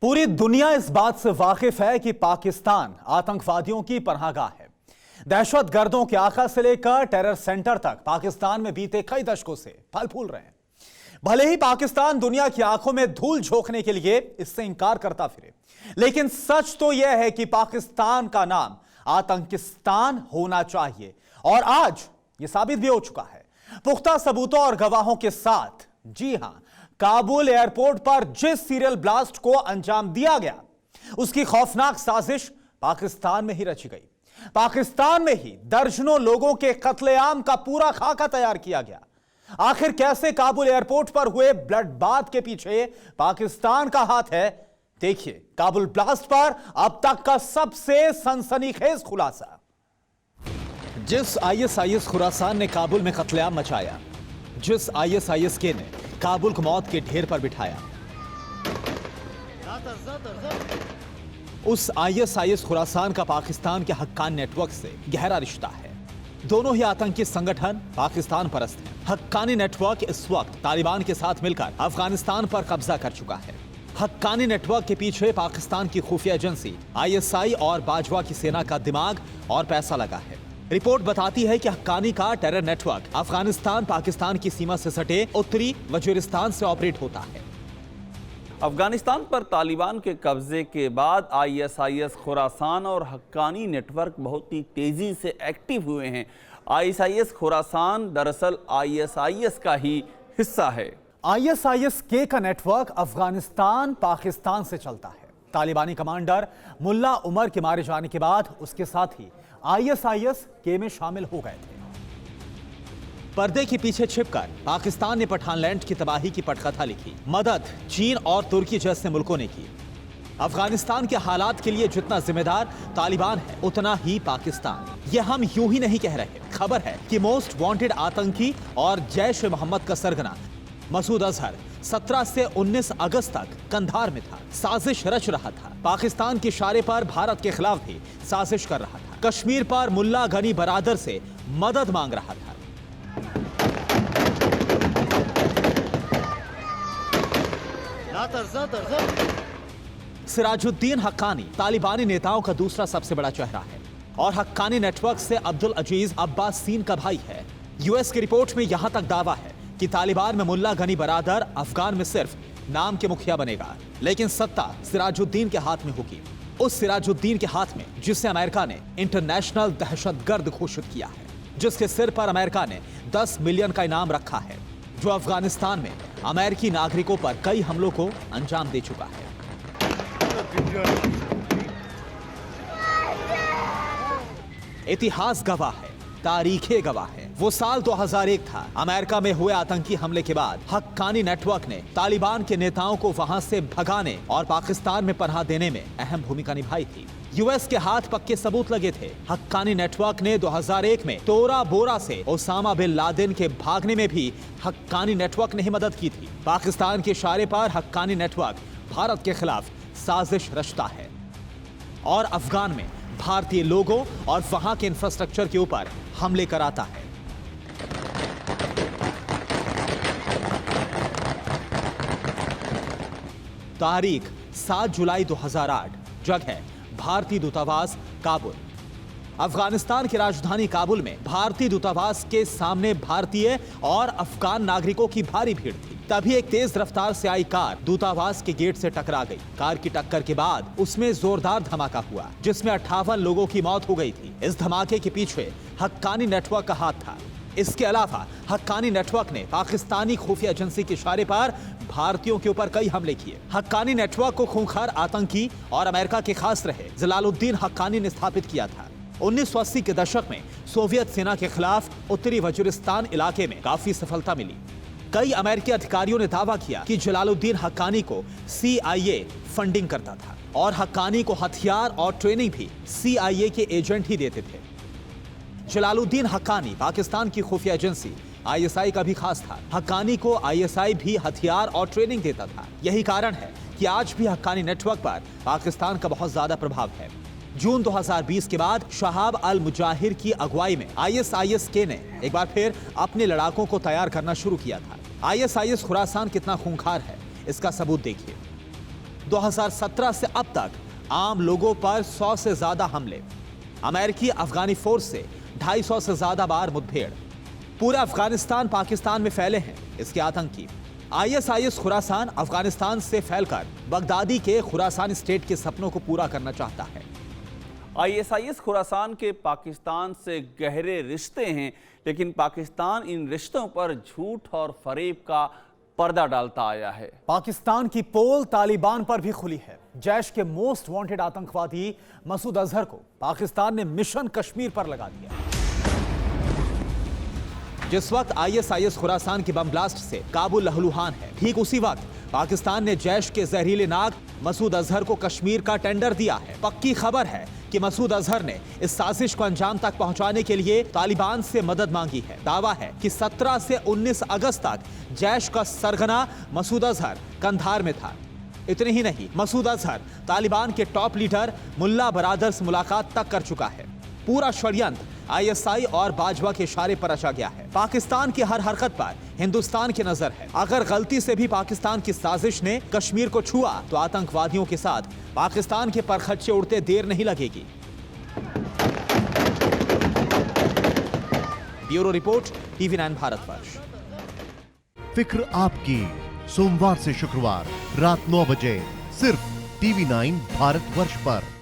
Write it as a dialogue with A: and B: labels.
A: पूरी दुनिया इस बात से वाकिफ है कि पाकिस्तान आतंकवादियों की पनाहगाह है। दहशतगर्दों के आका से लेकर टेरर सेंटर तक पाकिस्तान में बीते कई दशकों से फल फूल रहे हैं। भले ही पाकिस्तान दुनिया की आंखों में धूल झोंकने के लिए इससे इंकार करता फिरे, लेकिन सच तो यह है कि पाकिस्तान का नाम आतंकिस्तान होना चाहिए और आज यह साबित भी हो चुका है पुख्ता सबूतों और गवाहों के साथ। जी हां, काबुल एयरपोर्ट पर जिस सीरियल ब्लास्ट को अंजाम दिया गया उसकी खौफनाक साजिश पाकिस्तान में ही रची गई। पाकिस्तान में ही दर्जनों लोगों के कत्लेआम का पूरा खाका तैयार किया गया। आखिर कैसे काबुल एयरपोर्ट पर हुए ब्लड बाथ के पीछे पाकिस्तान का हाथ है, देखिए काबुल ब्लास्ट पर अब तक का सबसे सनसनीखेज खुलासा। जिस आईएसआईएस खुरासान ने काबुल में कत्लेआम मचाया, जिस आईएसआईएस ने काबुल को मौत के ढेर पर बिठाया, उस आईएसआईएस खुरासान का पाकिस्तान के हक्कानी नेटवर्क से गहरा रिश्ता है। दोनों ही आतंकी संगठन पाकिस्तान परस्त हैं। हक्कानी नेटवर्क इस वक्त तालिबान के साथ मिलकर अफगानिस्तान पर कब्जा कर चुका है। हक्कानी नेटवर्क के पीछे पाकिस्तान की खुफिया एजेंसी आईएसआई और बाजवा की सेना का दिमाग और पैसा लगा है। रिपोर्ट बताती है कि हक्कानी का टेरर नेटवर्क अफगानिस्तान पाकिस्तान की सीमा से सटे उत्तरी वजीरिस्तान से ऑपरेट होता है।
B: अफगानिस्तान पर तालिबान के कब्जे के बाद आईएसआईएस खुरासान और हक्कानी नेटवर्क बहुत ही तेजी से एक्टिव हुए हैं। आईएसआईएस खुरासान दरअसल आईएसआईएस का ही हिस्सा है।
A: आईएसआईएस के का नेटवर्क अफगानिस्तान पाकिस्तान से चलता है। तालिबानी कमांडर मुल्ला उमर के मारे जाने के बाद उसके साथ ही आईएसआईएस के में शामिल हो गए थे। पर्दे के पीछे छिपकर पाकिस्तान ने पठानलैंड की तबाही की पटकथा लिखी। मदद चीन और तुर्की जैसे मुल्कों ने की। अफगानिस्तान के हालात के लिए जितना जिम्मेदार तालिबान है, उतना ही पाकिस्तान। यह हम यूं ही नहीं कह रहे। खबर है कि मोस्ट वांटेड आतंकी और जैश ए मोहम्मद का सरगना मसूद अजहर 17 से 19 अगस्त तक कंधार में था। साजिश रच रहा था। पाकिस्तान के इशारे पर भारत के खिलाफ भी साजिश कर रहा था। कश्मीर पर मुल्ला गनी बरादर से मदद मांग रहा था। सिराजुद्दीन हक्कानी तालिबानी नेताओं का दूसरा सबसे बड़ा चेहरा है और हक्कानी नेटवर्क से अब्दुल अजीज अब्बासीन का भाई है। यूएस की रिपोर्ट में यहां तक दावा है कि तालिबान में मुल्ला गनी बरादर अफगान में सिर्फ नाम के मुखिया बनेगा, लेकिन सत्ता सिराजुद्दीन के हाथ में होगी। उस सिराजुद्दीन के हाथ में जिसे अमेरिका ने इंटरनेशनल दहशतगर्द घोषित किया है, जिसके सिर पर अमेरिका ने 10 मिलियन का इनाम रखा है, जो अफगानिस्तान में अमेरिकी नागरिकों पर कई हमलों को अंजाम दे चुका है। इतिहास गवाह है, तारीखें गवाह है। वो साल 2001 था। अमेरिका में हुए आतंकी हमले के बाद हक्कानी नेटवर्क ने तालिबान के नेताओं को वहां से भगाने और पाकिस्तान में पनाह देने में अहम भूमिका निभाई थी। यूएस के हाथ पक्के सबूत लगे थे। हक्कानी नेटवर्क ने 2001 में तोरा बोरा से ओसामा बिन लादेन के भागने में भी हक्कानी नेटवर्क ने ही मदद की थी। पाकिस्तान के इशारे पर हक्कानी नेटवर्क भारत के खिलाफ साजिश रचता है और अफगान में भारतीय लोगों और वहां के इंफ्रास्ट्रक्चर के ऊपर हमले कराता है। तारीख 7 जुलाई 2008, जगह भारतीय दूतावास काबुल। अफगानिस्तान की राजधानी काबुल में भारतीय दूतावास के सामने भारतीय और अफगान नागरिकों की भारी भीड़ थी। तभी एक तेज रफ्तार से आई कार दूतावास के गेट से टकरा गई। कार की टक्कर के बाद उसमें जोरदार धमाका हुआ, जिसमें 58 लोगों की मौत हो गई थी। इस धमाके के पीछे हक्कानी नेटवर्क का हाथ था। इसके अलावा हक्कानी नेटवर्क ने पाकिस्तानी खुफिया एजेंसी के इशारे पर भारतीयों के ऊपर कई हमले किए। हक्कानी नेटवर्क को खूंखार आतंकी और अमेरिका के खास रहे जलालुद्दीन हक्कानी ने स्थापित किया था। 1980 के दशक में सोवियत सेना के खिलाफ उत्तरी वजीरिस्तान इलाके में काफी सफलता मिली। कई अमेरिकी अधिकारियों ने दावा किया कि जलालुद्दीन हक्कानी को CIA फंडिंग करता था और हक्कानी को हथियार और ट्रेनिंग भी CIA के एजेंट ही देते थे। जलालुद्दीन हक्कानी पाकिस्तान की खुफिया एजेंसी ISI का भी खास था। हक्कानी को ISI भी हथियार और ट्रेनिंग देता था। यही कारण है कि आज भी हक्कानी नेटवर्क पर पाकिस्तान का बहुत ज्यादा प्रभाव है। जून 2020 के बाद शहाब अल मुजाहिर की अगुवाई में आईएसआईएस के ने एक बार फिर अपने लड़ाकों को तैयार करना शुरू किया था। आईएसआईएस खुरासान कितना खूंखार है, इसका सबूत देखिए। 2017 से अब तक आम लोगों पर 100 से ज्यादा हमले, अमेरिकी अफगानी फोर्स से 250 से ज्यादा बार मुठभेड़। पूरा अफगानिस्तान पाकिस्तान में फैले हैं इसके आतंकी। आईएसआईएस खुरासान अफगानिस्तान से फैलकर बगदादी के खुरासान स्टेट के सपनों को पूरा करना चाहता है।
B: आईएसआईएस खुरासान के पाकिस्तान से गहरे रिश्ते हैं, लेकिन पाकिस्तान इन रिश्तों पर झूठ और फरेब का पर्दा डालता आया है।
A: पाकिस्तान की पोल तालिबान पर भी खुली है। जैश के मोस्ट वांटेड आतंकवादी मसूद अजहर को पाकिस्तान ने मिशन कश्मीर पर लगा दिया। जिस वक्त आईएसआईएस खुरासान की बम ब्लास्ट से काबुल लहूलुहान है, ठीक उसी वक्त पाकिस्तान ने जैश के जहरीले नाग मसूद अजहर को कश्मीर का टेंडर दिया है। पक्की खबर है कि मसूद अजहर ने इस साजिश को अंजाम तक पहुंचाने के लिए तालिबान से मदद मांगी है। दावा है कि 17 से 19 अगस्त तक जैश का सरगना मसूद अजहर कंधार में था। इतने ही नहीं, मसूद अजहर तालिबान के टॉप लीडर मुल्ला बरादर से मुलाकात तक कर चुका है। पूरा षड्यंत्र आईएसआई और बाजवा के इशारे पर रचा गया है। पाकिस्तान की हर हरकत पर हिंदुस्तान की नजर है। अगर गलती से भी पाकिस्तान की साजिश ने कश्मीर को छुआ तो आतंकवादियों के साथ पाकिस्तान के परखच्चे उड़ते देर नहीं लगेगी। Bureau report, TV9 Bharatvarsh.
C: फिक्र आपकी, सोमवार से शुक्रवार रात 9 बजे सिर्फ TV9 भारतवर्ष पर।